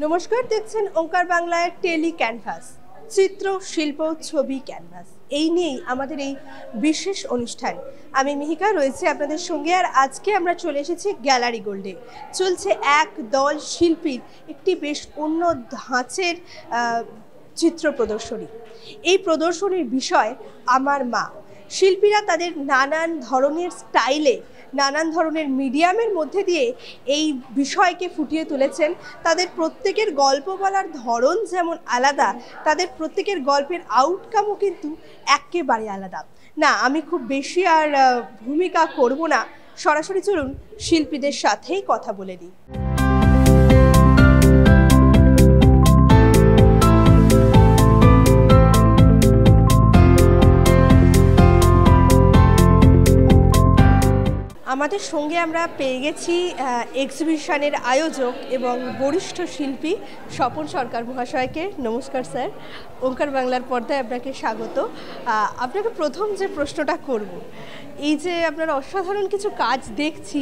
নমস্কার, দেখছেন ওঙ্কার বাংলায় টেলি ক্যানভাস, চিত্র শিল্প ছবি ক্যানভাস। এই নিয়েই আমাদের এই বিশেষ অনুষ্ঠান। আমি মিহিকা রয়েছে আপনাদের সঙ্গে, আর আজকে আমরা চলে এসেছি গ্যালারি গোল্ডে। চলছে এক দল শিল্পীর একটি বেশ অন্য ধাঁচের চিত্র প্রদর্শনী। এই প্রদর্শনীর বিষয় আমার মা। শিল্পীরা তাদের নানান ধরনের স্টাইলে, নানান ধরনের মিডিয়ামের মধ্যে দিয়ে এই বিষয়কে ফুটিয়ে তুলেছেন। তাদের প্রত্যেকের গল্প বলার ধরন যেমন আলাদা, তাদের প্রত্যেকের গল্পের আউটকামও কিন্তু একেবারে আলাদা। না, আমি খুব বেশি আর ভূমিকা করব না, সরাসরি চলুন শিল্পীদের সাথেই কথা বলে নিই। আমাদের সঙ্গে আমরা পেয়ে গেছি এক্সিবিশনের আয়োজক এবং বরিষ্ঠ শিল্পী স্বপন সরকার মহাশয়কে। নমস্কার স্যার, ওঙ্কার বাংলার পর্দায় আপনাকে স্বাগত। আপনাকে প্রথম যে প্রশ্নটা করব, এই যে আপনার অসাধারণ কিছু কাজ দেখছি,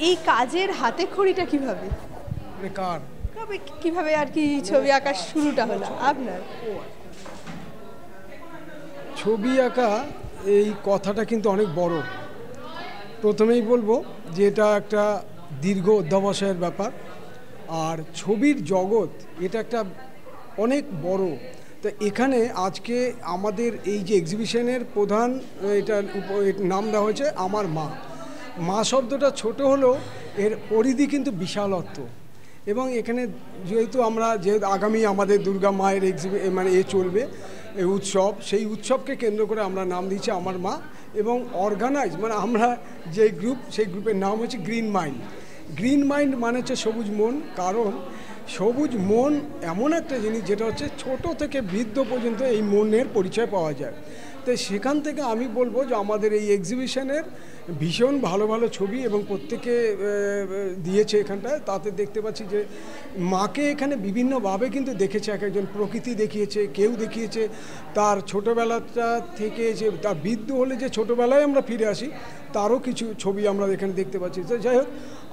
এই কাজের হাতে খড়িটা কিভাবে কিভাবে আর কি ছবি আঁকার শুরুটা হলো আপনার? ছবি আঁকা এই কথাটা কিন্তু অনেক বড়। প্রথমেই বলবো যে এটা একটা দীর্ঘ অধ্যবসায়ের ব্যাপার, আর ছবির জগৎ এটা একটা অনেক বড়। তো এখানে আজকে আমাদের এই যে এক্সিবিশনের প্রধান এটার নাম দেওয়া হয়েছে আমার মা। মা শব্দটা ছোট হলেও এর পরিধি কিন্তু বিশালত্ব। এবং এখানে যেহেতু আগামী আমাদের দুর্গা মায়ের চলবে এই উৎসব, সেই উৎসবকে কেন্দ্র করে আমরা নাম দিয়েছি আমার মা। এবং অর্গানাইজ আমরা যে গ্রুপ, সেই গ্রুপের নাম হচ্ছে গ্রিন মাইন্ড। গ্রিন মাইন্ড মানে হচ্ছে সবুজ মন। কারণ সবুজ মন এমন একটা জিনিস যেটা হচ্ছে ছোট থেকে বৃদ্ধ পর্যন্ত এই মনের পরিচয় পাওয়া যায়। তো সেখান থেকে আমি বলবো যে আমাদের এই এক্সিবিশনের ভীষণ ভালো ভালো ছবি এবং প্রত্যেকে দিয়েছে এখানটায়। তাতে দেখতে পাচ্ছি যে মাকে এখানে বিভিন্নভাবে কিন্তু দেখেছে। এক একজন প্রকৃতি দেখিয়েছে, কেউ দেখিয়েছে তার ছোটোবেলাটা থেকে, যে তার বৃদ্ধ হলে যে ছোটোবেলায় আমরা ফিরে আসি তারও কিছু ছবি আমরা এখানে দেখতে পাচ্ছি। তো যাই হোক,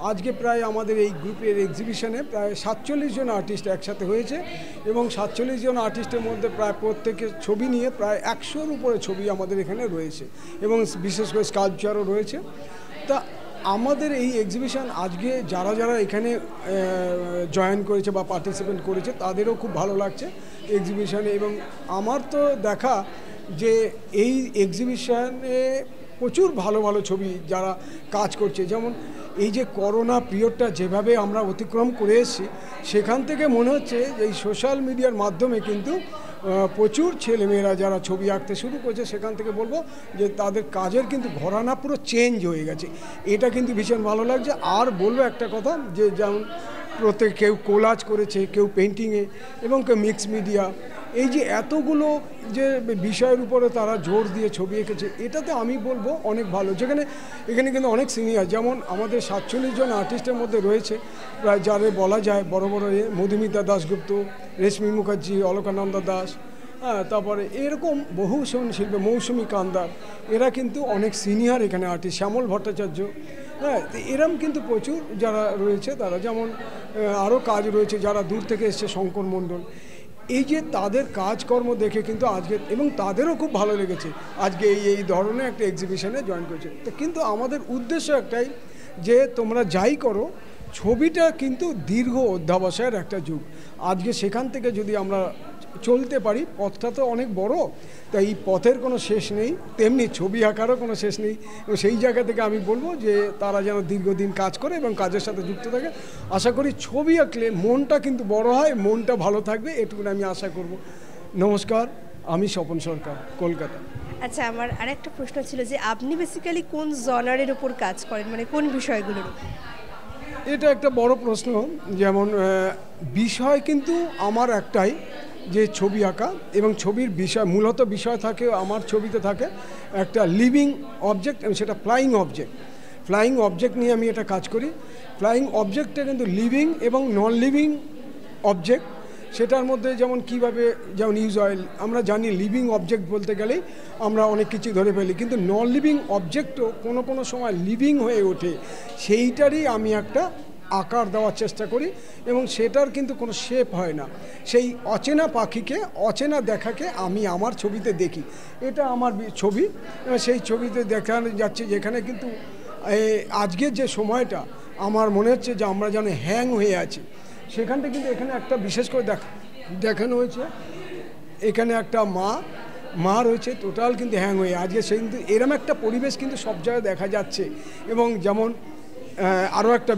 আজকে প্রায় আমাদের এই গ্রুপের এক্সিবিশনে প্রায় 47 জন আর্টিস্ট একসাথে হয়েছে এবং 47 জন আর্টিস্টের মধ্যে প্রায় প্রত্যেকের ছবি নিয়ে প্রায় 100-র উপরে ছবি আমাদের এখানে রয়েছে এবং বিশেষ করে স্কাল্পচারও রয়েছে। তা আমাদের এই এক্সিবিশন আজকে যারা যারা এখানে জয়েন করেছে বা পার্টিসিপেট করেছে তাদেরও খুব ভালো লাগছে এক্সিবিশনে। এবং আমার তো দেখা যে এই এক্সিবিশনে প্রচুর ভালো ভালো ছবি যারা কাজ করছে, যেমন এই যে করোনা পিরিয়ডটা যেভাবে আমরা অতিক্রম করে এসেছি, সেখান থেকে মনে হচ্ছে যে এই সোশ্যাল মিডিয়ার মাধ্যমে কিন্তু প্রচুর ছেলেমেয়েরা যারা ছবি আঁকতে শুরু করেছে, সেখান থেকে বলবো যে তাদের কাজের কিন্তু ঘরানা পুরো চেঞ্জ হয়ে গেছে। এটা কিন্তু ভীষণ ভালো লাগছে। আর বলবো একটা কথা, যে যেমন প্রত্যেক কেউ কোলাজ করেছে, কেউ পেন্টিংয়ে এবং কেউ মিক্স মিডিয়া, এই যে এতগুলো যে বিষয়ের উপরে তারা জোর দিয়ে ছবি এঁকেছে, এটাতে আমি বলবো অনেক ভালো। এখানে কিন্তু অনেক সিনিয়র, যেমন আমাদের 47 জন আর্টিস্টের মধ্যে রয়েছে প্রায় যারা বলা যায় বড় বড় মধুমিতা দাশগুপ্ত, রেশমি মুখার্জি, অলকানন্দা দাস, তারপরে এরকম বহু শিল্পী, মৌসুমী কান্দার, এরা কিন্তু অনেক সিনিয়র এখানে আর্টিস্ট, শ্যামল ভট্টাচার্য, এরম কিন্তু প্রচুর যারা রয়েছে। তারা যেমন আরও কাজ রয়েছে যারা দূর থেকে এসছে, শঙ্কর মণ্ডল। এই যে তাদের কাজকর্ম দেখে কিন্তু আজকে, এবং তাদেরও খুব ভালো লেগেছে আজকে এই ধরনের একটা এক্সিবিশনে জয়েন করেছে। তো কিন্তু আমাদের উদ্দেশ্য একটাই, যে তোমরা যাই করো, ছবিটা কিন্তু দীর্ঘ অধ্যবসায়ের একটা যুগ। আজকে সেখান থেকে যদি আমরা চলতে পারি, পথটা তো অনেক বড়, তাই এই পথের কোনো শেষ নেই, তেমনি ছবি আঁকারও কোনো শেষ নেই। এবং সেই জায়গা থেকে আমি বলবো যে তারা যেন দীর্ঘদিন কাজ করে এবং কাজের সাথে যুক্ত থাকে। আশা করি ছবি আঁকলে মনটা কিন্তু বড় হয়, মনটা ভালো থাকবে, এটুকুন আমি আশা করব। নমস্কার, আমি স্বপন সরকার, কলকাতা। আচ্ছা, আমার আরেকটা প্রশ্ন ছিল যে আপনি বেসিক্যালি কোন জনারের উপর কাজ করেন, মানে কোন বিষয়গুলোর উপর? এটা একটা বড় প্রশ্ন। যেমন বিষয় কিন্তু আমার একটাই, যে ছবি আঁকা, এবং ছবির বিষয় মূলত বিষয় থাকে আমার ছবিতে থাকে একটা লিভিং অবজেক্ট, এবং সেটা ফ্লাইং অবজেক্ট। ফ্লাইং অবজেক্ট নিয়ে আমি এটা কাজ করি। ফ্লাইং অবজেক্টটা কিন্তু লিভিং এবং নন লিভিং অবজেক্ট। সেটার মধ্যে যেমন কিভাবে, যেমন ইউজ অয়েল, আমরা জানি লিভিং অবজেক্ট বলতে গেলেই আমরা অনেক কিছু ধরে ফেলি, কিন্তু নন লিভিং অবজেক্টও কোনো কোনো সময় লিভিং হয়ে ওঠে। সেইটারই আমি একটা আকার দেওয়ার চেষ্টা করি এবং সেটার কিন্তু কোনো শেপ হয় না। সেই অচেনা পাখিকে, অচেনা দেখাকে আমি আমার ছবিতে দেখি। এটা আমার ছবি, সেই ছবিতে দেখানো যাচ্ছে যেখানে কিন্তু আজকের যে সময়টা আমার মনে হচ্ছে যে আমরা যেন হ্যাং হয়ে আছি। সেখানটা কিন্তু এখানে একটা বিশেষ করে দেখানো হয়েছে, এখানে একটা মা রয়েছে টোটাল কিন্তু হ্যাং হয়ে আজকে। সেই কিন্তু এরম একটা পরিবেশ কিন্তু সব জায়গায় দেখা যাচ্ছে। এবং যেমন আরও একটা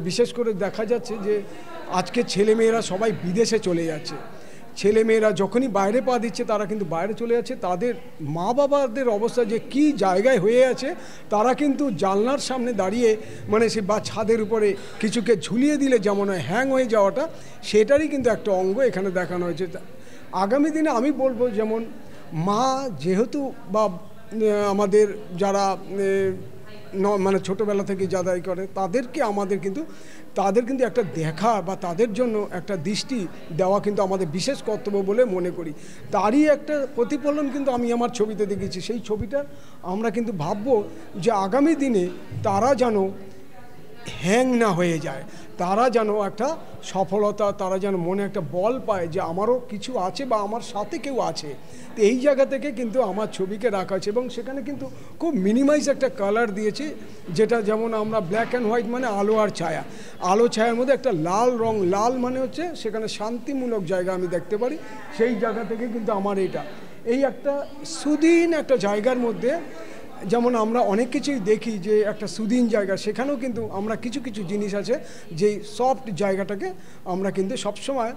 বিশেষ করে দেখা যাচ্ছে যে আজকে ছেলেমেয়েরা সবাই বিদেশে চলে যাচ্ছে। ছেলেমেয়েরা যখনই বাইরে পা দিচ্ছে তারা কিন্তু বাইরে চলে যাচ্ছে। তাদের মা বাবাদের অবস্থা যে কী জায়গায় হয়ে আছে, তারা কিন্তু জানলার সামনে দাঁড়িয়ে মানে সে বা ছাদের উপরে কিছুকে ঝুলিয়ে দিলে যেমন হ্যাং হয়ে যাওয়াটা, সেটারই কিন্তু একটা অঙ্গ এখানে দেখানো হয়েছে। আগামী দিনে আমি বলবো যেমন মা যেহেতু বা আমাদের যারা মানে ছোটোবেলা থেকে যাদাই করে তাদেরকে আমাদের কিন্তু একটা দেখা বা তাদের জন্য একটা দৃষ্টি দেওয়া কিন্তু আমাদের বিশেষ কর্তব্য বলে মনে করি। তারই একটা প্রতিফলন কিন্তু আমি আমার ছবিতে দেখেছি। সেই ছবিটা আমরা কিন্তু ভাববো যে আগামী দিনে তারা যেন হ্যাং না হয়ে যায়, তারা যেন একটা সফলতা, তারা যেন মনে একটা বল পায় যে আমারও কিছু আছে বা আমার সাথে কেউ আছে। তো এই জায়গা থেকে কিন্তু আমার ছবিকে রাখা আছে এবং সেখানে কিন্তু খুব মিনিমাইজ একটা কালার দিয়েছি, যেটা যেমন আমরা ব্ল্যাক অ্যান্ড হোয়াইট মানে আলো আর ছায়া, আলো ছায়ার মধ্যে একটা লাল রং, লাল মানে হচ্ছে সেখানে শান্তিমূলক জায়গা আমি দেখতে পারি। সেই জায়গা থেকে কিন্তু আমার এই একটা সুদিন একটা জায়গার মধ্যে যেমন আমরা অনেক কিছুই দেখি যে একটা সুদিন জায়গা, সেখানেও কিন্তু আমরা কিছু কিছু জিনিস আছে যেই সফট জায়গাটাকে আমরা কিন্তু সবসময়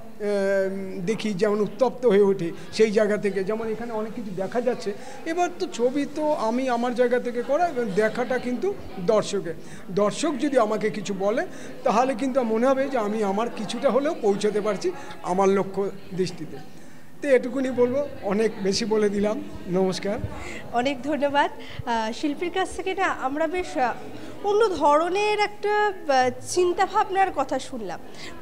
দেখি যেমন উত্তপ্ত হয়ে ওঠে সেই জায়গা থেকে। যেমন এখানে অনেক কিছু দেখা যাচ্ছে। এবার তো ছবি তো আমি আমার জায়গা থেকে করা এবং দেখাটা কিন্তু দর্শক যদি আমাকে কিছু বলে তাহলে কিন্তু মনে হবে যে আমি আমার কিছুটা হলেও পৌঁছাতে পারছি আমার লক্ষ্য দৃষ্টিতে। তো এটুকুনি বলবো, অনেক বেশি বলে দিলাম। নমস্কার, অনেক ধন্যবাদ। শিল্পীর কাছ থেকে না আমরা বেশ অন্য ধরনের একটা চিন্তাভাবনার কথা শুনলাম।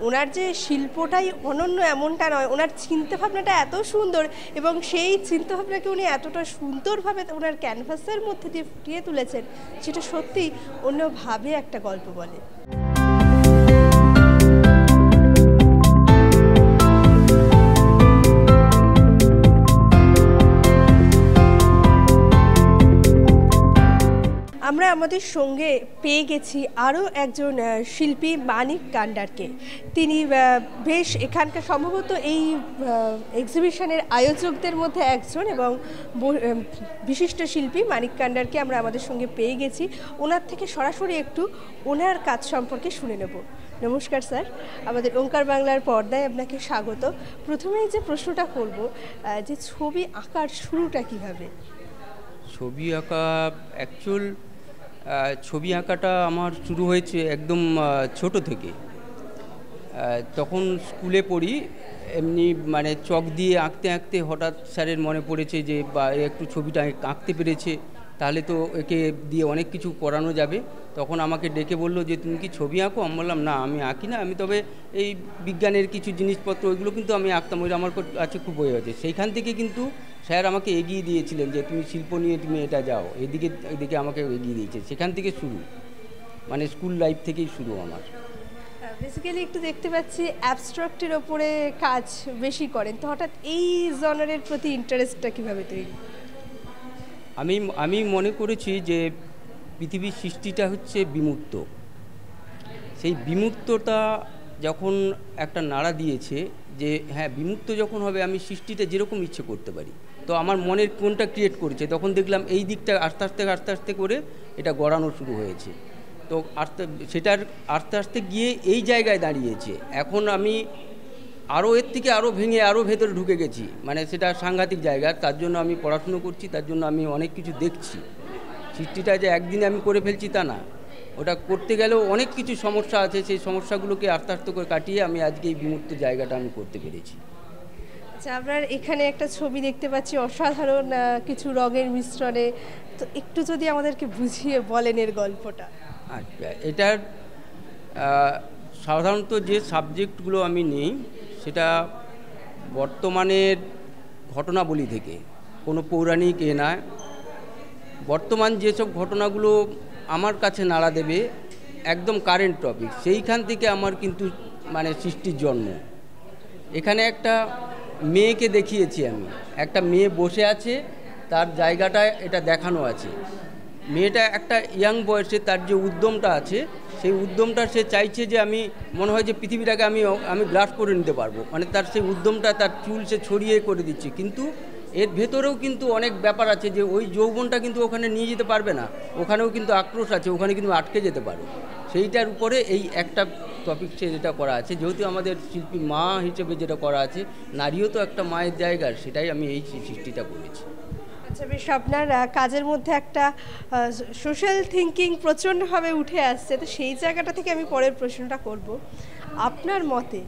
ওনার যে শিল্পটাই অনন্য এমনটা নয়, ওনার চিন্তাভাবনাটা এত সুন্দর এবং সেই চিন্তাভাবনাকে উনি এতটা সুন্দরভাবে ওনার ক্যানভাসের মধ্যে দিয়ে ফুটিয়ে তুলেছেন, যেটা সত্যিই অন্যভাবে একটা গল্প বলে। আমরা আমাদের সঙ্গে পেয়ে গেছি আরও একজন শিল্পী, মানিক কান্ডারকে। তিনি বেশ এখানকার সম্ভবত এই এক্সিবিশনের আয়োজকদের মধ্যে একজন এবং বিশিষ্ট শিল্পী মানিক কান্ডারকে আমরা আমাদের সঙ্গে পেয়ে গেছি। ওনার থেকে সরাসরি একটু ওনার কাজ সম্পর্কে শুনে নেব। নমস্কার স্যার, আমাদের ওঙ্কার বাংলার পর্দায় আপনাকে স্বাগত। প্রথমেই যে প্রশ্নটা করব, যে ছবি আঁকার শুরুটা কিভাবে? ছবি আঁকা ছবি আঁকাটা আমার শুরু হয়েছে একদম ছোট থেকে। তখন স্কুলে পড়ি, এমনি মানে চক দিয়ে আঁকতে আঁকতে হঠাৎ স্যারের মনে পড়েছে যে বা একটু ছবিটা আঁকতে পেরেছে, তাহলে তো একে দিয়ে অনেক কিছু করানো যাবে। তখন আমাকে ডেকে বললো যে তুমি কি ছবি আঁকো? আমি বললাম না, আমি আঁকি না, আমি তবে এই বিজ্ঞানের কিছু জিনিসপত্র ওইগুলো কিন্তু আমি আঁকতাম, ওইটা আমার কাছে খুব বই আছে। সেইখান থেকে কিন্তু স্যার আমাকে এগিয়ে দিয়েছিলেন যে তুমি শিল্প নিয়ে তুমি এটা যাও, এদিকে আমাকে এগিয়ে দিয়েছে। সেখান থেকে শুরু, মানে স্কুল লাইফ থেকেই শুরু আমার। বেসিক্যালি একটু দেখতে পাচ্ছি অ্যাবস্ট্রাক্টের ওপরে কাজ বেশি করেন, তো হঠাৎ এই জনারের প্রতি ইন্টারেস্টটা কীভাবে তৈরি? আমি মনে করেছি যে পৃথিবীর সৃষ্টিটা হচ্ছে বিমূর্ত। সেই বিমূর্ততা যখন একটা নাড়া দিয়েছে যে হ্যাঁ, বিমূর্ত যখন হবে আমি সৃষ্টিটা যেরকম ইচ্ছে করতে পারি, তো আমার মনের কোনটা ক্রিয়েট করেছে, তখন দেখলাম এই দিকটা আস্তে আস্তে করে এটা গড়ানো শুরু হয়েছে। তো সেটার আস্তে আস্তে গিয়ে এই জায়গায় দাঁড়িয়েছে। এখন আমি আরও এর থেকে আরও ভেঙে আরও ভেতরে ঢুকে গেছি, মানে সেটা সাংঘাতিক জায়গা। তার জন্য আমি পড়াশুনো করছি, তার জন্য আমি অনেক কিছু দেখছি। সৃষ্টিটা যে একদিনে আমি করে ফেলছি তা না, ওটা করতে গেলেও অনেক কিছু সমস্যা আছে, সেই সমস্যাগুলোকে আস্তে আস্তে করে কাটিয়ে আমি আজকে এই বিমূর্ত জায়গাটা আমি করতে পেরেছি। আচ্ছা, আপনার এখানে একটা ছবি দেখতে পাচ্ছি অসাধারণ কিছু রঙের মিশ্রণে, তো একটু যদি আমাদেরকে বুঝিয়ে বলেন এর গল্পটা। আচ্ছা, এটার সাধারণত যে সাবজেক্টগুলো আমি নিই সেটা বর্তমানের ঘটনাবলী থেকে, কোনো পৌরাণিক নয়। বর্তমান যেসব ঘটনাগুলো আমার কাছে নাড়া দেবে একদম কারেন্ট টপিক, সেইখান থেকে আমার কিন্তু মানে সৃষ্টির জন্ম। এখানে একটা মেয়েকে দেখিয়েছি আমি, একটা মেয়ে বসে আছে, তার জায়গাটায় এটা দেখানো আছে। মেয়েটা একটা ইয়াং বয়সে তার যে উদ্যমটা আছে, সেই উদ্যমটা সে চাইছে যে আমি মনে হয় যে পৃথিবীটাকে আমি গ্রাস করে নিতে পারবো, মানে তার সেই উদ্যমটা, তার চুল সে ছড়িয়ে করে দিচ্ছে। কিন্তু এর ভেতরেও কিন্তু অনেক ব্যাপার আছে যে ওই যৌবনটা কিন্তু ওখানে নিয়ে যেতে পারবে না, ওখানেও কিন্তু আক্রোশ আছে, ওখানে কিন্তু আটকে যেতে পারে। সেইটার উপরে এই একটা টপিক সে যেটা করা আছে, যেহেতু আমাদের শিল্পী মা হিসেবে যেটা করা আছে, নারীও তো একটা মায়ের জায়গার, সেটাই আমি এই সৃষ্টিটা করেছি। আচ্ছা, বেশ, আপনার কাজের মধ্যে একটা সোশ্যাল থিঙ্কিং প্রচণ্ডভাবে উঠে আসছে, তো সেই জায়গাটা থেকে আমি পরের প্রশ্নটা করব। আপনার মতে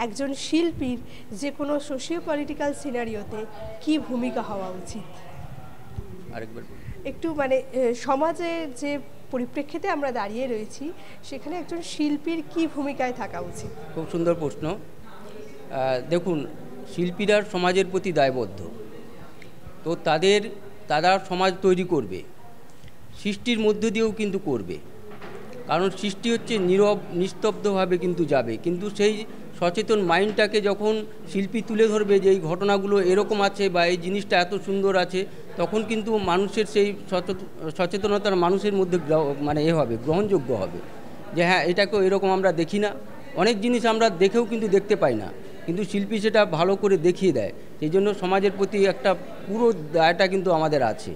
একজন শিল্পীর যে কোনো সোশিও পলিটিক্যাল সিনারিওতে কি ভূমিকা হওয়া উচিত? আরেকবার একটু মানে সমাজে যে পরিপ্রেক্ষিতে আমরা দাঁড়িয়ে রয়েছি, সেখানে একজন শিল্পীর কি ভূমিকায় থাকা উচিত? খুব সুন্দর প্রশ্ন। দেখুন, শিল্পীরা সমাজের প্রতি দায়বদ্ধ, তো তারা সমাজ তৈরি করবে, সৃষ্টির মধ্য দিয়েও কিন্তু করবে। কারণ সৃষ্টি হচ্ছে নীরব, নিস্তব্ধভাবে কিন্তু যাবে, কিন্তু সেই সচেতন মাইন্ডটাকে যখন শিল্পী তুলে ধরবে যে এই ঘটনাগুলো এরকম আছে বা এই জিনিসটা এত সুন্দর আছে, তখন কিন্তু মানুষের সেই সচেতনতার মানুষের মধ্যে মানে হবে, গ্রহণযোগ্য হবে যে হ্যাঁ, এটাকেও এরকম আমরা দেখি না। অনেক জিনিস আমরা দেখেও কিন্তু দেখতে পাই না, কিন্তু শিল্পী সেটা ভালো করে দেখিয়ে দেয়। সেই জন্য সমাজের প্রতি একটা পুরো দায়টা কিন্তু আমাদের আছে।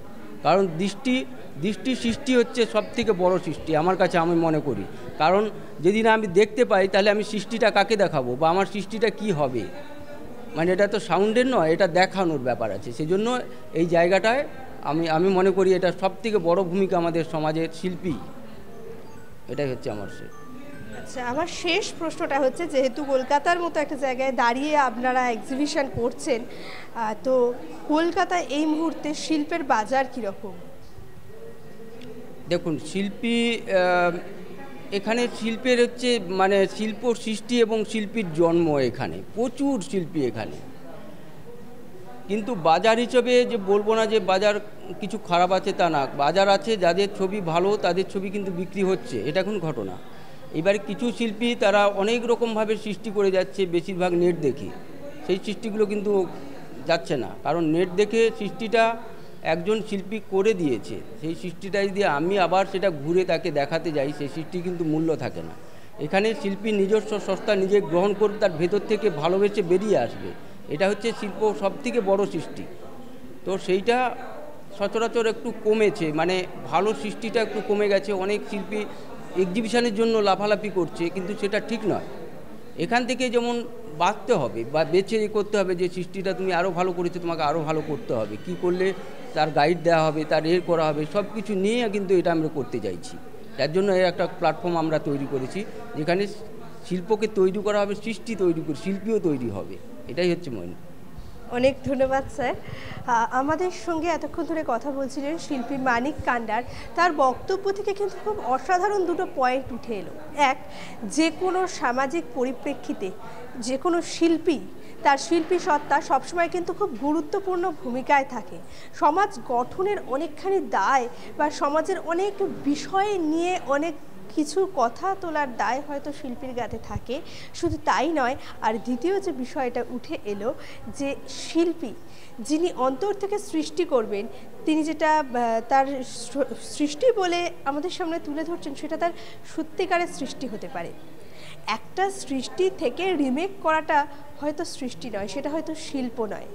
কারণ দৃষ্টি সৃষ্টি হচ্ছে সবথেকে বড় সৃষ্টি আমার কাছে, আমি মনে করি। কারণ যদি না আমি দেখতে পাই, তাহলে আমি সৃষ্টিটা কাকে দেখাবো বা আমার সৃষ্টিটা কি হবে? মানে এটা তো সাউন্ডের নয়, এটা দেখানোর ব্যাপার আছে। সেই জন্য এই জায়গাটায় আমি মনে করি এটা সবথেকে বড় ভূমিকা আমাদের সমাজের শিল্পী, এটাই হচ্ছে আমার সে। আচ্ছা, আমার শেষ প্রশ্নটা হচ্ছে, যেহেতু কলকাতার মতো একটা জায়গায় দাঁড়িয়ে আপনারা এক্সিবিশন করছেন, তো কলকাতায় এই মুহূর্তে শিল্পের বাজার কীরকম? দেখুন, এখানে শিল্পের হচ্ছে মানে শিল্প সৃষ্টি এবং শিল্পীর জন্ম, এখানে প্রচুর শিল্পী এখানে। কিন্তু বাজার হিসেবে যে বলবো না যে বাজার কিছু খারাপ আছে তা না, বাজার আছে, যাদের ছবি ভালো তাদের ছবি কিন্তু বিক্রি হচ্ছে, এটা এখন ঘটনা। এবারে কিছু শিল্পী তারা অনেক রকমভাবে সৃষ্টি করে যাচ্ছে, বেশিরভাগ নেট দেখে, সেই সৃষ্টিগুলো কিন্তু যাচ্ছে না। কারণ নেট দেখে সৃষ্টিটা একজন শিল্পী করে দিয়েছে, সেই সৃষ্টিটা যদি আমি আবার সেটা ঘুরে তাকে দেখাতে যাই, সেই সৃষ্টি কিন্তু মূল্য থাকে না। এখানে শিল্পী নিজস্ব সত্তা নিজে গ্রহণ করবে, তার ভেতর থেকে ভালোবেসে বেরিয়ে আসবে, এটা হচ্ছে শিল্প সবথেকে বড় সৃষ্টি। তো সেইটা সচরাচর একটু কমেছে, মানে ভালো সৃষ্টিটা একটু কমে গেছে। অনেক শিল্পী এক্সিবিশনের জন্য লাফালাফি করছে, কিন্তু সেটা ঠিক নয়। এখান থেকে যেমন বাঁচতে হবে বা বেছে করতে হবে যে সৃষ্টিটা তুমি আরও ভালো করেছো, তোমাকে আরও ভালো করতে হবে, কি করলে তার গাইড দেওয়া হবে, তার করা হবে, সব কিছু নিয়ে কিন্তু এটা আমরা করতে চাইছি। তার জন্য এর একটা প্ল্যাটফর্ম আমরা তৈরি করেছি, যেখানে শিল্পকে তৈরি করা হবে, সৃষ্টি তৈরি করে শিল্পীও তৈরি হবে, এটাই হচ্ছে মনে। অনেক ধন্যবাদ স্যার। আমাদের সঙ্গে এতক্ষণ ধরে কথা বলছিলেন শিল্পী মানিক কান্ডার। তার বক্তব্য থেকে কিন্তু খুব অসাধারণ দুটো পয়েন্ট উঠে এলো। এক, যে কোনো সামাজিক পরিপ্রেক্ষিতে যে কোনো শিল্পী, তার শিল্পী সত্তা সবসময় কিন্তু খুব গুরুত্বপূর্ণ ভূমিকায় থাকে। সমাজ গঠনের অনেকখানি দায় বা সমাজের অনেক বিষয় নিয়ে অনেক কিছু কথা তোলার দায় হয়তো শিল্পীর গাতে থাকে। শুধু তাই নয়, আর দ্বিতীয় যে বিষয়টা উঠে এলো, যে শিল্পী যিনি অন্তর থেকে সৃষ্টি করবেন, তিনি যেটা তার সৃষ্টি বলে আমাদের সামনে তুলে ধরছেন, সেটা তার সত্যিকারের সৃষ্টি হতে পারে। একটা সৃষ্টি থেকে রিমেক করাটা হয়তো সৃষ্টি নয়, সেটা হয়তো শিল্প নয়।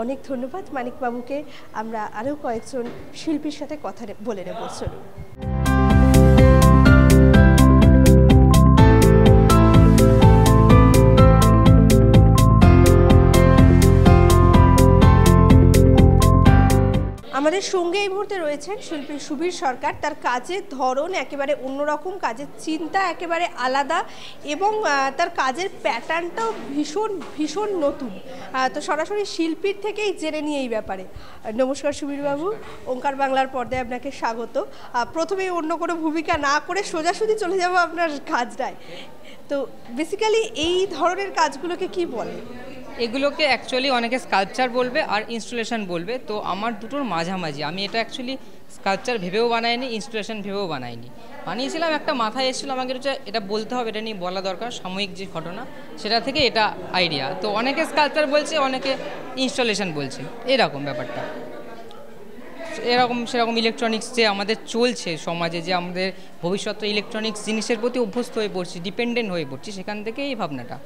অনেক ধন্যবাদ মানিকবাবুকে। আমরা আরও কয়েকজন শিল্পীর সাথে কথা বলে নেব। চলুন। আমাদের সঙ্গে এই মুহূর্তে রয়েছেন শিল্পী সুবীর সরকার। তার কাজের ধরন একেবারে অন্যরকম, কাজের চিন্তা একেবারে আলাদা এবং তার কাজের প্যাটার্নটাও ভীষণ ভীষণ নতুন। তো সরাসরি শিল্পীর থেকেই জেনে নিয়ে এই ব্যাপারে। নমস্কার সুবীরবাবু, ওঙ্কার বাংলার পর্দায় আপনাকে স্বাগত। প্রথমেই অন্য কোনো ভূমিকা না করে সোজাসুজি চলে যাব আপনার কাজটায়। তো বেসিক্যালি এই ধরনের কাজগুলোকে কি বলে? এগুলোকে অ্যাকচুয়ালি অনেকে স্কাল্পচার বলবে আর ইনস্টলেশন বলবে, তো আমার দুটোর মাঝামাঝি। আমি এটা অ্যাকচুয়ালি স্কাল্পচার ভেবেও বানাইনি, ইনস্টলেশন ভেবেও বানাইনি, বানিয়েছিলাম একটা মাথায় এসেছিলো আমাকে এটা বলতে হবে, এটা নিয়ে বলা দরকার, সাময়িক যে ঘটনা সেটা থেকে এটা আইডিয়া। তো অনেকে স্কাল্পচার বলছে, অনেকে ইনস্টলেশন বলছে, এরকম ব্যাপারটা। সেরকম ইলেকট্রনিক্স যে আমাদের চলছে সমাজে, যে আমাদের ভবিষ্যতে ইলেকট্রনিক্স জিনিসের প্রতি অভ্যস্ত হয়ে পড়ছি, ডিপেন্ডেন্ট হয়ে পড়ছি, সেখান থেকে এই ভাবনাটা।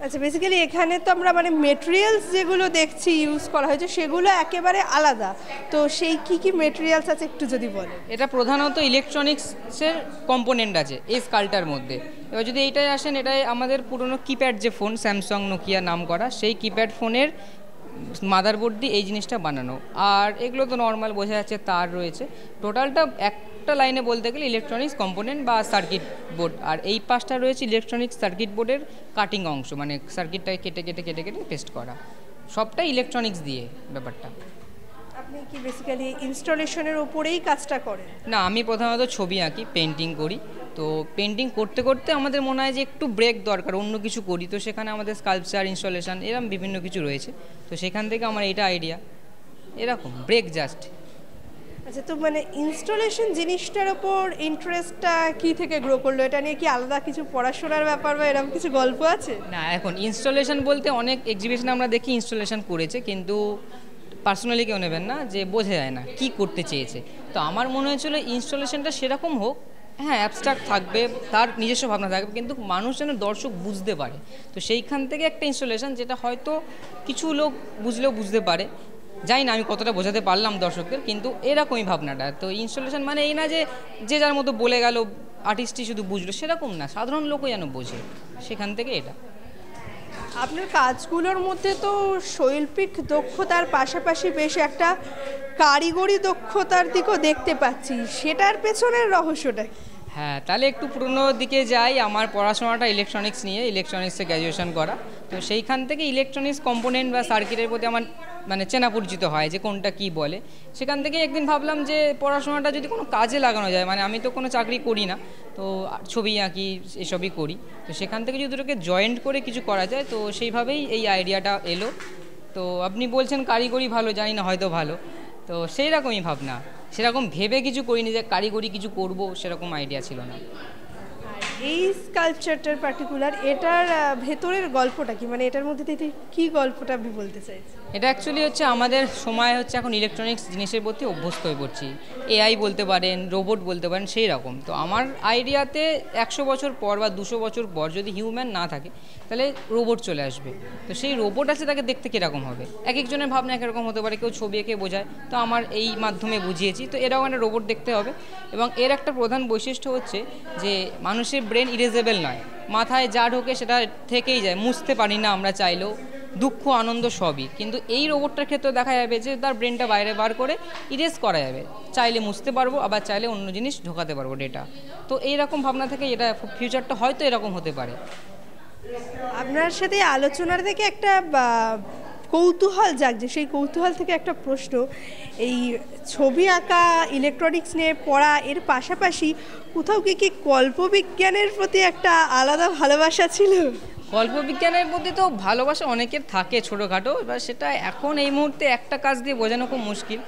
আচ্ছা, বেসিক্যালি এখানে তো আমরা মানে মেটেরিয়ালস যেগুলো দেখছি ইউজ করা হয়েছে সেগুলো একেবারে আলাদা, তো সেই কি মেটেরিয়ালস আছে একটু যদি বলেন। এটা প্রধানত ইলেকট্রনিক্সের কম্পোনেন্ট আছে এই স্কালটার মধ্যে। এবার যদি এইটাই আসেন, এটাই আমাদের পুরনো কিপ্যাড যে ফোন, স্যামসাং, নোকিয়া নাম করা, সেই কিপ্যাড ফোনের মাদারবোর্ড দিয়ে এই জিনিসটা বানানো। আর এগুলো তো নর্মাল বোঝা যাচ্ছে, তার রয়েছে। টোটালটা একটা লাইনে বলতে গেলে ইলেকট্রনিক্স কম্পোনেন্ট বা সার্কিট বোর্ড। আর এই পাশটা রয়েছে ইলেকট্রনিক্স সার্কিট বোর্ডের কাটিং অংশ, মানে সার্কিটটাকে কেটে কেটে কেটে কেটে পেস্ট করা, সবটাই ইলেকট্রনিক্স দিয়ে ব্যাপারটা। আপনি কি বেসিক্যালি ইনস্টলেশনের উপরেই কাজটা করেন? না, আমি প্রধানত ছবি আঁকি, পেন্টিং করি। তো পেন্টিং করতে করতে আমাদের মনে হয় যে একটু ব্রেক দরকার, অন্য কিছু করি, তো সেখানে আমাদের স্কাল্পচার, ইনস্টলেশন এরকম বিভিন্ন কিছু রয়েছে, তো সেখান থেকে আমার এটা আইডিয়া, এরকম ব্রেক জাস্ট। আচ্ছা, তো মানে ইনস্টলেশন জিনিসটার ওপর ইন্টারেস্টটা কি থেকে গ্রো করলো? এটা নিয়ে কি আলাদা কিছু পড়াশোনার ব্যাপার বা এরকম কিছু গল্প আছে? না, এখন ইনস্টলেশন বলতে অনেক এক্সিবিশনে আমরা দেখি ইনস্টলেশন করেছে, কিন্তু পার্সোনালি কেউ নেবেন না, যে বোঝা যায় না কি করতে চেয়েছে। তো আমার মনে হয়েছিল ইনস্টলেশনটা সেরকম হোক, হ্যাঁ অ্যাবস্ট্রাক্ট থাকবে, তার নিজস্ব ভাবনা থাকবে, কিন্তু মানুষ যেন দর্শক বুঝতে পারে। তো সেইখান থেকে একটা ইনস্টলেশন, যেটা হয়তো কিছু লোক বুঝলেও বুঝতে পারে, জানি না আমি কতটা বোঝাতে পারলাম দর্শকদের, কিন্তু এরকমই ভাবনাটা। তো ইনস্টলেশন মানে এই না যে যে যার মতো বলে গেল, আর্টিস্টই শুধু বুঝলো, সেরকম না, সাধারণ লোকও যেন বোঝে, সেখান থেকে এটা। আপনার কাজগুলোর মধ্যে তো শৈল্পিক দক্ষতার পাশাপাশি বেশ একটা কারিগরি দক্ষতার দিকও দেখতে পাচ্ছি, সেটার পেছনের রহস্যটা কি? হ্যাঁ, তাহলে একটু পুরনো দিকে যাই। আমার পড়াশোনাটা ইলেকট্রনিক্স নিয়ে, ইলেকট্রনিক্সে গ্র্যাজুয়েশন করা। তো সেইখান থেকে ইলেকট্রনিক্স কম্পোনেন্ট বা সার্কিটের প্রতি আমার মানে চেনা পরিচিত হয়, যে কোনটা কি বলে। সেখান থেকে একদিন ভাবলাম যে পড়াশোনাটা যদি কোনো কাজে লাগানো যায়, মানে আমি তো কোনো চাকরি করি না, তো ছবি আঁকি এসবই করি, তো সেখান থেকে যদি ওটাকে জয়েন্ট করে কিছু করা যায়, তো সেইভাবেই এই আইডিয়াটা এলো। তো আপনি বলছেন কারিগরি ভালো, জানি না, হয়তো ভালো, তো সেই রকমই ভাবনা, সেরকম ভেবে কিছু করিনি যে কারিগরি কিছু করব, সেরকম আইডিয়া ছিল না। এই স্কাল্পচারটার পার্টিকুলার, এটার ভেতরের গল্পটা কি, মানে এটার মধ্যে থেকে কি গল্পটা আপনি বলতে চাইছেন? এটা অ্যাকচুয়ালি হচ্ছে আমাদের সময় হচ্ছে এখন ইলেকট্রনিক্স জিনিসের প্রতি অভ্যস্ত হয়ে পড়ছি, এআই বলতে পারেন, রোবট বলতে পারেন, সেই রকম। তো আমার আইডিয়াতে 100 বছর পর বা 200 বছর পর যদি হিউম্যান না থাকে, তাহলে রোবট চলে আসবে। তো সেই রোবট আছে, তাকে দেখতে কীরকম হবে, এক একজনের ভাবনা একরকম হতে পারে, কেউ ছবি এঁকে বোঝায়, তো আমার এই মাধ্যমে বুঝিয়েছি। তো এরকম একটা রোবট দেখতে হবে, এবং এর একটা প্রধান বৈশিষ্ট্য হচ্ছে যে মানুষের ব্রেন ইরেজেবল নয়, মাথায় যা ঢোকে সেটা থেকেই যায়, মুছতে পারি না আমরা চাইলেও, দুঃখ আনন্দ সবই। কিন্তু এই রোবটটার ক্ষেত্রে দেখা যাবে যে তার ব্রেনটা বাইরে বার করে ইরেজ করা যাবে, চাইলে মুছতে পারবো, আবার চাইলে অন্য জিনিস ঢোকাতে পারবো, ডেটা। তো এইরকম ভাবনা থেকে এটা ফিউচারটা হয়তো এরকম হতে পারে। আপনার সাথে আলোচনার থেকে একটা কৌতূহল জাগছে, সেই কৌতূহল থেকে একটা প্রশ্ন, এই ছবি আঁকা, ইলেকট্রনিক্স নিয়ে পড়া, এর পাশাপাশি কোথাও কি কল্পবিজ্ঞানের প্রতি একটা আলাদা ভালোবাসা ছিল? কল্পবিজ্ঞানের প্রতি তো ভালোবাসা অনেকের থাকে ছোটোখাটো, এবার সেটা এখন এই মুহূর্তে একটা কাজ দিয়ে বোঝানো খুব মুশকিল,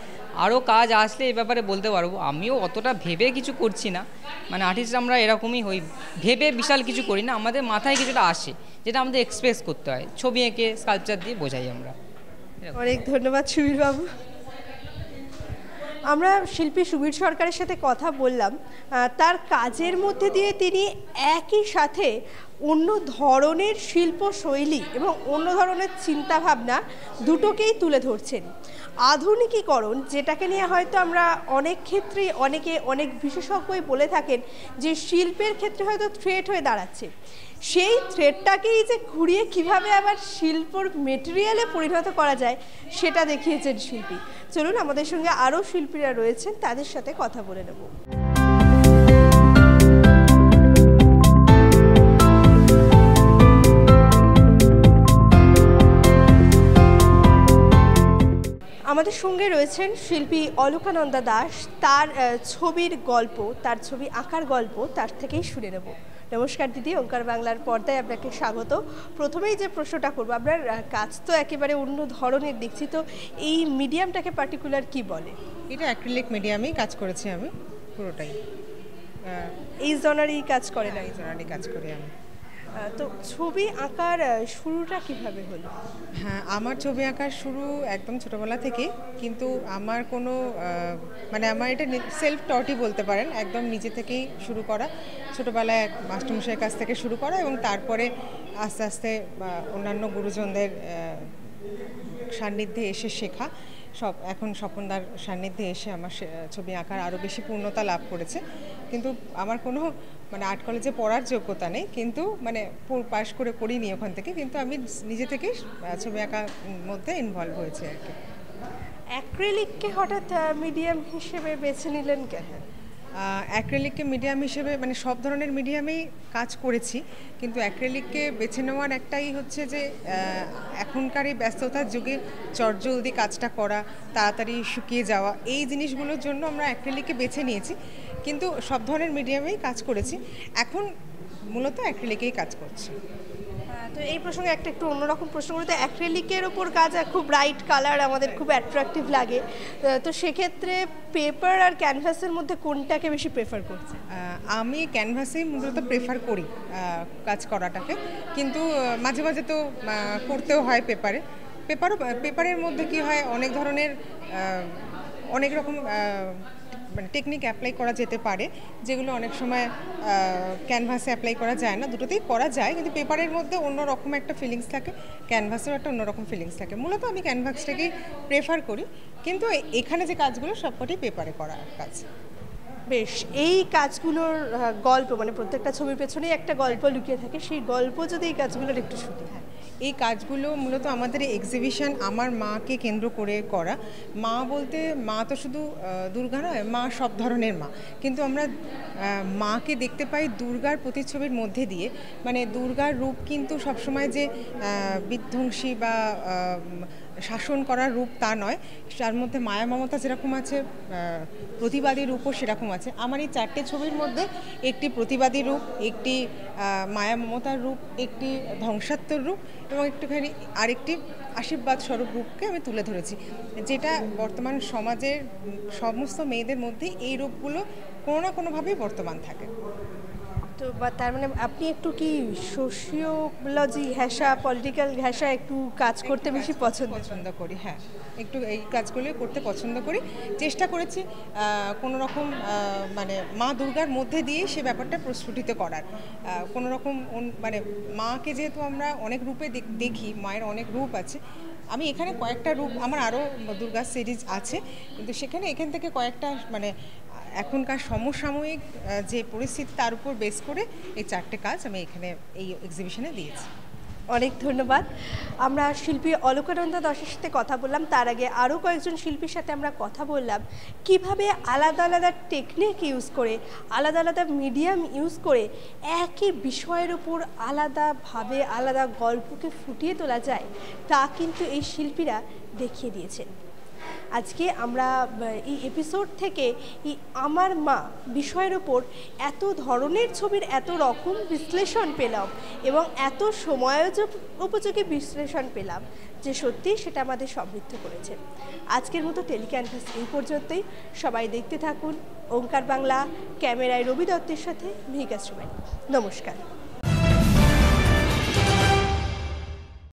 আরও কাজ আসলে এই ব্যাপারে বলতে পারবো। আমিও অতটা ভেবে কিছু করছি না, মানে আর্টিস্ট আমরা এরকমই হই, ভেবে বিশাল কিছু করি না, আমাদের মাথায় কিছুটা আসে যেটা আমাদের এক্সপ্রেস করতে হয়, ছবি এঁকে স্কাল্পচার দিয়ে বোঝাই আমরা। অনেক ধন্যবাদ সুবীর বাবু। আমরা শিল্পী সুবীর সরকারের সাথে কথা বললাম, তার কাজের মধ্যে দিয়ে তিনি একই সাথে অন্য ধরনের শিল্পশৈলী এবং অন্য ধরনের চিন্তাভাবনা দুটোকেই তুলে ধরছেন। আধুনিকীকরণ, যেটাকে নিয়ে হয়তো আমরা অনেক ক্ষেত্রেই অনেক বিশেষজ্ঞই বলে থাকেন যে শিল্পের ক্ষেত্রে হয়তো থ্রেট হয়ে দাঁড়াচ্ছে, সেই থ্রেডটাকেই যে ঘুরিয়ে কিভাবে আবার শিল্পর মেটেরিয়ালে পরিণত করা যায় সেটা দেখিয়েছেন শিল্পী। চলুন, আমাদের সঙ্গে আরও শিল্পীরা রয়েছেন, তাদের সাথে কথা বলে নেব। আমাদের সঙ্গে রয়েছেন শিল্পী অলকানন্দা দাস, তার ছবির গল্প, তার ছবি আঁকার গল্প তার থেকেই শুনে নেব। নমস্কার দিদি, ওঙ্কার বাংলার পর্দায় আপনাকে স্বাগত। প্রথমেই যে প্রশ্নটা করবো, আপনার কাজ তো একেবারে অন্য ধরনের দেখছি, তো এই মিডিয়ামটাকে পার্টিকুলার কি বলে? এটা অ্যাক্রিলিক মিডিয়ামেই কাজ করেছি আমি পুরোটাই। এই জনারই কাজ করে না? এই জনারই কাজ করি আমি। তো ছবি আঁকার শুরুটা কিভাবে হলো? হ্যাঁ, আমার ছবি আঁকার শুরু একদম ছোটোবেলা থেকে, কিন্তু আমার কোনো মানে আমার এটা সেলফ টটই বলতে পারেন, একদম নিজে থেকেই শুরু করা। ছোটোবেলায় এক মাস্টারমশাইয়ের কাছ থেকে শুরু করা এবং তারপরে আস্তে আস্তে অন্যান্য গুরুজনদের সান্নিধ্যে এসে শেখা। এখন স্বপনদার সান্নিধ্যে এসে আমার ছবি আঁকার আরও বেশি পূর্ণতা লাভ করেছে। কিন্তু আমার কোনো মানে আর্ট কলেজে পড়ার যোগ্যতা নেই, কিন্তু মানে পাশ করে পড়িনি ওখান থেকে, কিন্তু আমি নিজে থেকেই ছবি আঁকার মধ্যে ইনভলভ হয়েছে আর কি। অ্যাক্রিলিককে হঠাৎ মিডিয়াম হিসেবে বেছে নিলেন কেন? অ্যাক্রিলিককে মিডিয়াম হিসেবে মানে সব ধরনের মিডিয়ামেই কাজ করেছি, কিন্তু অ্যাক্রিলিককে বেছে নেওয়ার একটাই হচ্ছে যে এখনকার এই ব্যস্ততার যুগে চটজলদি কাজটা করা, তাড়াতাড়ি শুকিয়ে যাওয়া, এই জিনিসগুলোর জন্য আমরা অ্যাক্রিলিককে বেছে নিয়েছি। কিন্তু সব ধরনের মিডিয়ামেই কাজ করেছি, এখন মূলত অ্যাক্রিলিকেই কাজ করছি। তো এই প্রসঙ্গে একটু অন্যরকম প্রশ্ন করতে, অ্যাক্রিলিকের ওপর কাজ খুব ব্রাইট কালার আমাদের খুব অ্যাট্রাকটিভ লাগে, তো সেক্ষেত্রে পেপার আর ক্যানভাসের মধ্যে কোনটাকে বেশি প্রেফার করছে? আমি ক্যানভাসেই মূলত প্রেফার করি কাজ করাটাকে, কিন্তু মাঝে মাঝে তো করতেও হয় পেপারের মধ্যে কি হয়, অনেক ধরনের অনেক রকম মানে টেকনিক অ্যাপ্লাই করা যেতে পারে, যেগুলো অনেক সময় ক্যানভাসে অ্যাপ্লাই করা যায় না। দুটোতেই করা যায়, কিন্তু পেপারের মধ্যে অন্যরকম একটা ফিলিংস থাকে, ক্যানভাসের একটা অন্যরকম ফিলিংস থাকে। মূলত আমি ক্যানভাসটাকেই প্রেফার করি, কিন্তু এখানে যে কাজগুলো সবকটাই পেপারে করা কাজ। বেশ, এই কাজগুলোর গল্প মানে প্রত্যেকটা ছবির পেছনেই একটা গল্প লুকিয়ে থাকে, সেই গল্প যদি এই কাজগুলোর একটু শুনি। এই কাজগুলো মূলত আমাদের এক্সিবিশন আমার মাকে কেন্দ্র করে করা। মা বলতে মা তো শুধু দুর্গা নয়, মা সব ধরনের মা, কিন্তু আমরা মাকে দেখতে পাই দুর্গার প্রতিচ্ছবির মধ্যে দিয়ে। মানে দুর্গার রূপ কিন্তু সবসময় যে বিধ্বংসী বা শাসন করার রূপ তা নয়, তার মধ্যে মায়া মমতা যেরকম আছে, প্রতিবাদী রূপও সেরকম আছে। আমার এই 4টে ছবির মধ্যে একটি প্রতিবাদী রূপ, একটি মায়া মমতার রূপ, একটি ধ্বংসাত্মক রূপ এবং একটুখানি আরেকটি আশীর্বাদ স্বরূপ রূপকে আমি তুলে ধরেছি, যেটা বর্তমান সমাজের সমস্ত মেয়েদের মধ্যে এই রূপগুলো কোনো না কোনোভাবেই বর্তমান থাকে। তো বা তার মানে আপনি একটু কি সোশিওলজি ঘেঁষা, পলিটিক্যাল ঘেঁষা একটু কাজ করতে বেশি পছন্দ করি? হ্যাঁ, একটু এই কাজগুলো করতে পছন্দ করি। চেষ্টা করেছি কোনো রকম মানে মা দুর্গার মধ্যে দিয়ে সে ব্যাপারটা প্রস্ফুটিত করার। কোনো রকম মানে মাকে যেহেতু আমরা অনেক রূপে দেখি, মায়ের অনেক রূপ আছে, আমি এখানে কয়েকটা রূপ, আমার আরও দুর্গা সিরিজ আছে, কিন্তু এখান থেকে কয়েকটা মানে এখনকার সমসাময়িক যে পরিস্থিতি তার উপর বেস করে এই 4টে কাজ আমি এখানে এই এক্সিবিশনে দিয়েছি। অনেক ধন্যবাদ। আমরা শিল্পী অলকানন্দা দাসের সাথে কথা বললাম, তার আগে আরও কয়েকজন শিল্পীর সাথে আমরা কথা বললাম কিভাবে আলাদা আলাদা টেকনিক ইউজ করে, আলাদা আলাদা মিডিয়াম ইউজ করে একই বিষয়ের উপর আলাদাভাবে আলাদা গল্পকে ফুটিয়ে তোলা যায়, তা কিন্তু এই শিল্পীরা দেখিয়ে দিয়েছেন। আজকে আমরা এই এপিসোড থেকে এই আমার মা বিষয়ের ওপর এত ধরনের ছবির এত রকম বিশ্লেষণ পেলাম এবং এত উপযোগী বিশ্লেষণ পেলাম যে সত্যি সেটা আমাদের সমৃদ্ধ করেছে। আজকের মতো টেলিক্যানভাস এই পর্যন্তই। সবাই দেখতে থাকুন ওঙ্কার বাংলা। ক্যামেরায় রবি দত্তের সাথে মিহিকা শ্রীবাণী। নমস্কার।